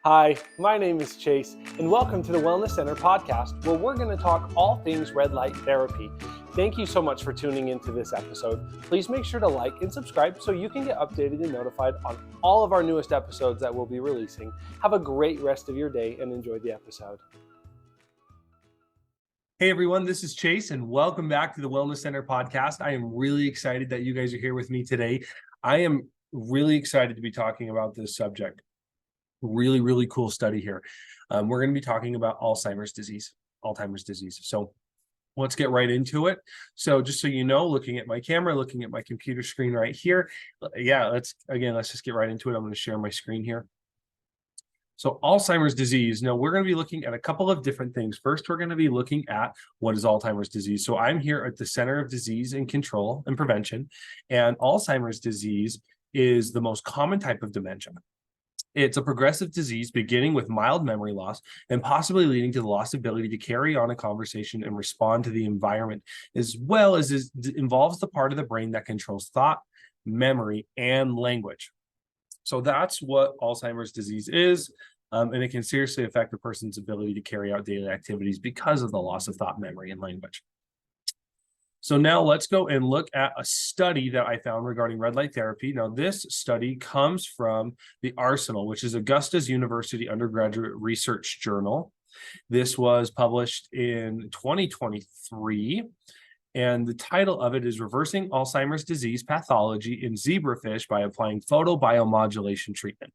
Hi, my name is Chase, and welcome to the Wellness Center podcast, where we're going to talk all things red light therapy. Thank you so much for tuning into this episode. Please make sure to like and subscribe so you can get updated and notified on all of our newest episodes that we'll be releasing. Have a great rest of your day and enjoy the episode. Hey everyone, this is Chase, and welcome back to the Wellness Center podcast. I am really excited that you guys are here with me today. I am really excited to be talking about this subject. Really cool study here. We're going to be talking about Alzheimer's disease. So let's get right into it. So just so you know, looking at my camera, looking at my computer screen right here. Let's just get right into it. I'm going to share my screen here. So Alzheimer's disease. Now we're going to be looking at a couple of different things. First, we're going to be looking at what is Alzheimer's disease. So I'm here at the Center of Disease and Control and Prevention, and Alzheimer's disease is the most common type of dementia. It's a progressive disease beginning with mild memory loss and possibly leading to the lost ability to carry on a conversation and respond to the environment, as well as it involves the part of the brain that controls thought, memory, and language. So that's what Alzheimer's disease is, and it can seriously affect a person's ability to carry out daily activities because of the loss of thought, memory, and language. So now let's go and look at a study that I found regarding red light therapy. Now this study comes from the Arsenal, which is Augusta's University Undergraduate Research Journal. This was published in 2023. And the title of it is Reversing Alzheimer's Disease Pathology in Zebrafish by Applying Photobiomodulation Treatment.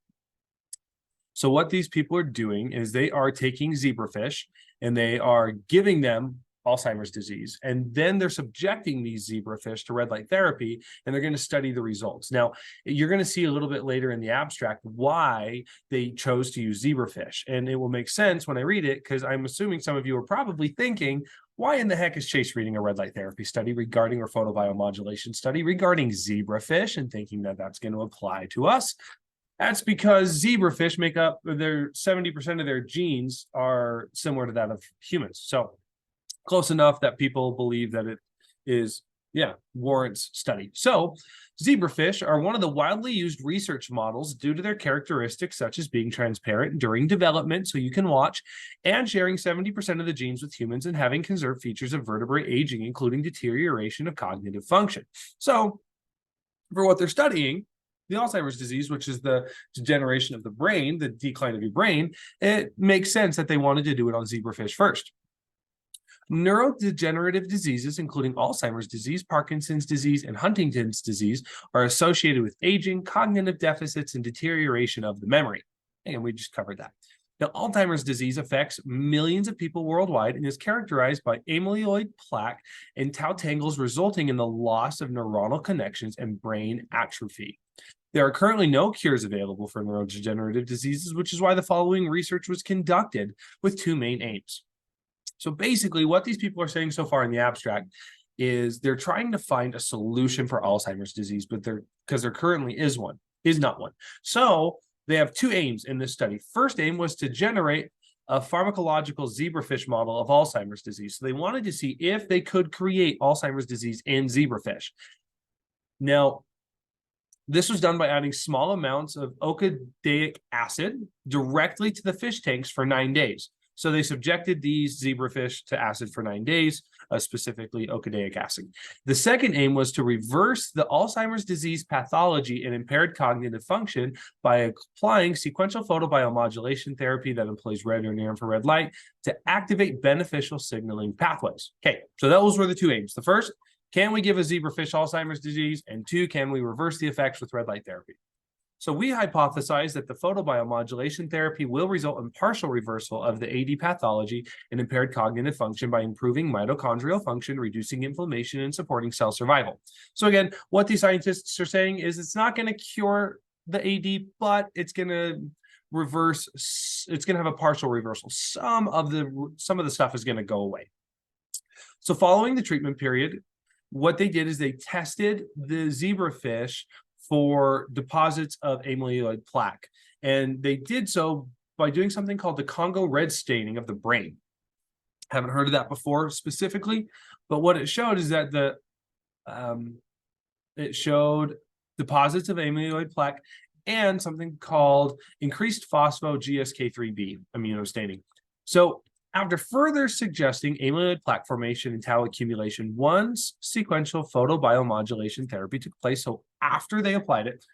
So what these people are doing is they are taking zebrafish and they are giving them Alzheimer's disease, and then they're subjecting these zebrafish to red light therapy, and they're going to study the results. Now, you're going to see a little bit later in the abstract why they chose to use zebrafish, and it will make sense when I read it, because I'm assuming some of you are probably thinking, why in the heck is Chase reading a red light therapy study regarding or photobiomodulation study regarding zebrafish and thinking that that's going to apply to us? That's because zebrafish make up their 70% of their genes are similar to that of humans. So close enough that people believe that it is, warrants study. So zebrafish are one of the widely used research models due to their characteristics such as being transparent during development, so you can watch, and sharing 70% of the genes with humans and having conserved features of vertebrate aging, including deterioration of cognitive function. So for what they're studying, the Alzheimer's disease, which is the degeneration of the brain, the decline of your brain, it makes sense that they wanted to do it on zebrafish first. Neurodegenerative diseases, including Alzheimer's disease, Parkinson's disease, and Huntington's disease, are associated with aging, cognitive deficits, and deterioration of the memory. And we just covered that. Now, Alzheimer's disease affects millions of people worldwide and is characterized by amyloid plaque and tau tangles, resulting in the loss of neuronal connections and brain atrophy. There are currently no cures available for neurodegenerative diseases, which is why the following research was conducted with two main aims. So basically, what these people are saying so far in the abstract is they're trying to find a solution for Alzheimer's disease, but because there currently is not one. So they have two aims in this study. First aim was to generate a pharmacological zebrafish model of Alzheimer's disease. So they wanted to see if they could create Alzheimer's disease in zebrafish. Now, this was done by adding small amounts of oxidaic acid directly to the fish tanks for 9 days. So they subjected these zebrafish to acid for 9 days, specifically oxidaic acid. The second aim was to reverse the Alzheimer's disease pathology and impaired cognitive function by applying sequential photobiomodulation therapy that employs red or near infrared light to activate beneficial signaling pathways. Okay, so those were the two aims. The first, can we give a zebrafish Alzheimer's disease? And two, can we reverse the effects with red light therapy? So we hypothesize that the photobiomodulation therapy will result in partial reversal of the AD pathology and impaired cognitive function by improving mitochondrial function, reducing inflammation, and supporting cell survival. So again, what these scientists are saying is it's not going to cure the AD, but it's going to reverse, it's going to have a partial reversal. Some of the stuff is going to go away. So following the treatment period, what they did is they tested the zebrafish for deposits of amyloid plaque. And they did so by doing something called the Congo red staining of the brain. Haven't heard of that before specifically, but what it showed is that it showed deposits of amyloid plaque and something called increased phospho-GSK3b immunostaining. So after further suggesting amyloid plaque formation and tau accumulation, one sequential photobiomodulation therapy took place. So after they applied it,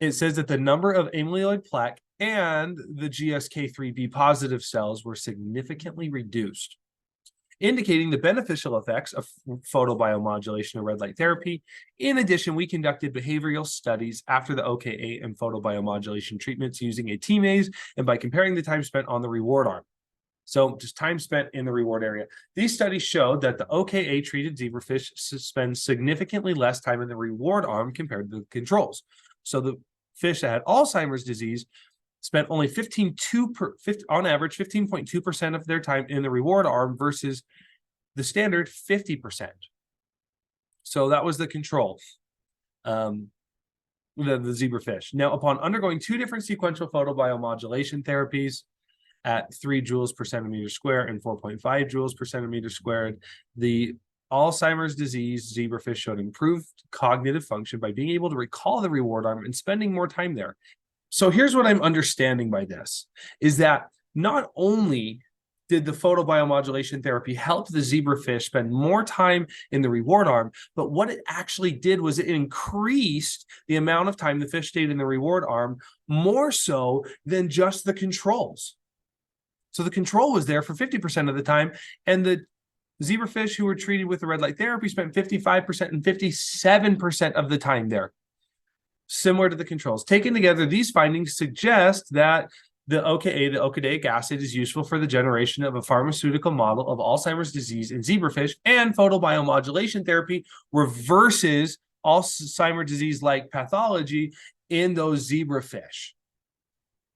it says that the number of amyloid plaque and the GSK3b positive cells were significantly reduced, indicating the beneficial effects of photobiomodulation or red light therapy. In addition, we conducted behavioral studies after the OKA and photobiomodulation treatments using a T-maze and by comparing the time spent on the reward arm. So just time spent in the reward area. These studies showed that the OKA treated zebrafish spend significantly less time in the reward arm compared to the controls. So the fish that had Alzheimer's disease spent only on average 15.2% of their time in the reward arm versus the standard 50%. So that was the control, the zebrafish. Now, upon undergoing 2 different sequential photobiomodulation therapies at 3 joules per centimeter squared and 4.5 joules per centimeter squared, the Alzheimer's disease zebrafish showed improved cognitive function by being able to recall the reward arm and spending more time there. So here's what I'm understanding by this, is that not only did the photobiomodulation therapy help the zebrafish spend more time in the reward arm, but what it actually did was it increased the amount of time the fish stayed in the reward arm more so than just the controls. So the control was there for 50% of the time, and the zebrafish who were treated with the red light therapy spent 55% and 57% of the time there, similar to the controls. Taken together, these findings suggest that the OKA, the okadaic acid, is useful for the generation of a pharmaceutical model of Alzheimer's disease in zebrafish, and photobiomodulation therapy reverses Alzheimer's disease-like pathology in those zebrafish.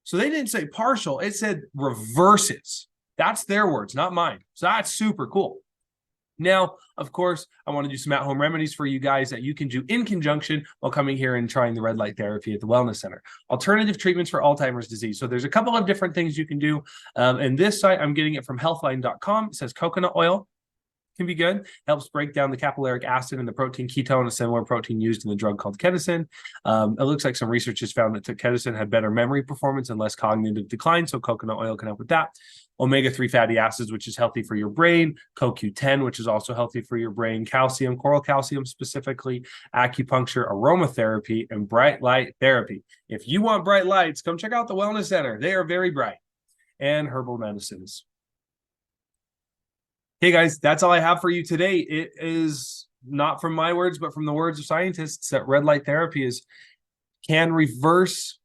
So they didn't say partial, it said reverses. That's their words, not mine. So that's super cool. Now, of course, I want to do some at-home remedies for you guys that you can do in conjunction while coming here and trying the red light therapy at the Wellness Center. Alternative treatments for Alzheimer's disease. So there's a couple of different things you can do. And this site, I'm getting it from healthline.com. It says coconut oil can be good. Helps break down the capillaric acid and the protein ketone, a similar protein used in the drug called kedicin. It looks like some research has found that kedicin had better memory performance and less cognitive decline, so coconut oil can help with that. Omega-3 fatty acids, which is healthy for your brain. CoQ10, which is also healthy for your brain. Calcium, coral calcium specifically. Acupuncture, aromatherapy, and bright light therapy. If you want bright lights, come check out the Wellness Center. They are very bright. And herbal medicines. Hey guys, that's all I have for you today. It is not from my words, but from the words of scientists that red light therapy can reverse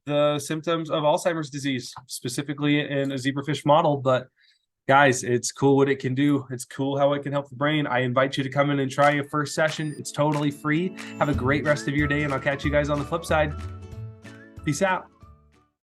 the symptoms of Alzheimer's disease, specifically in a zebrafish model. But guys, it's cool what it can do. It's cool how it can help the brain. I invite you to come in and try your first session. It's totally free. Have a great rest of your day, and I'll catch you guys on the flip side. Peace out.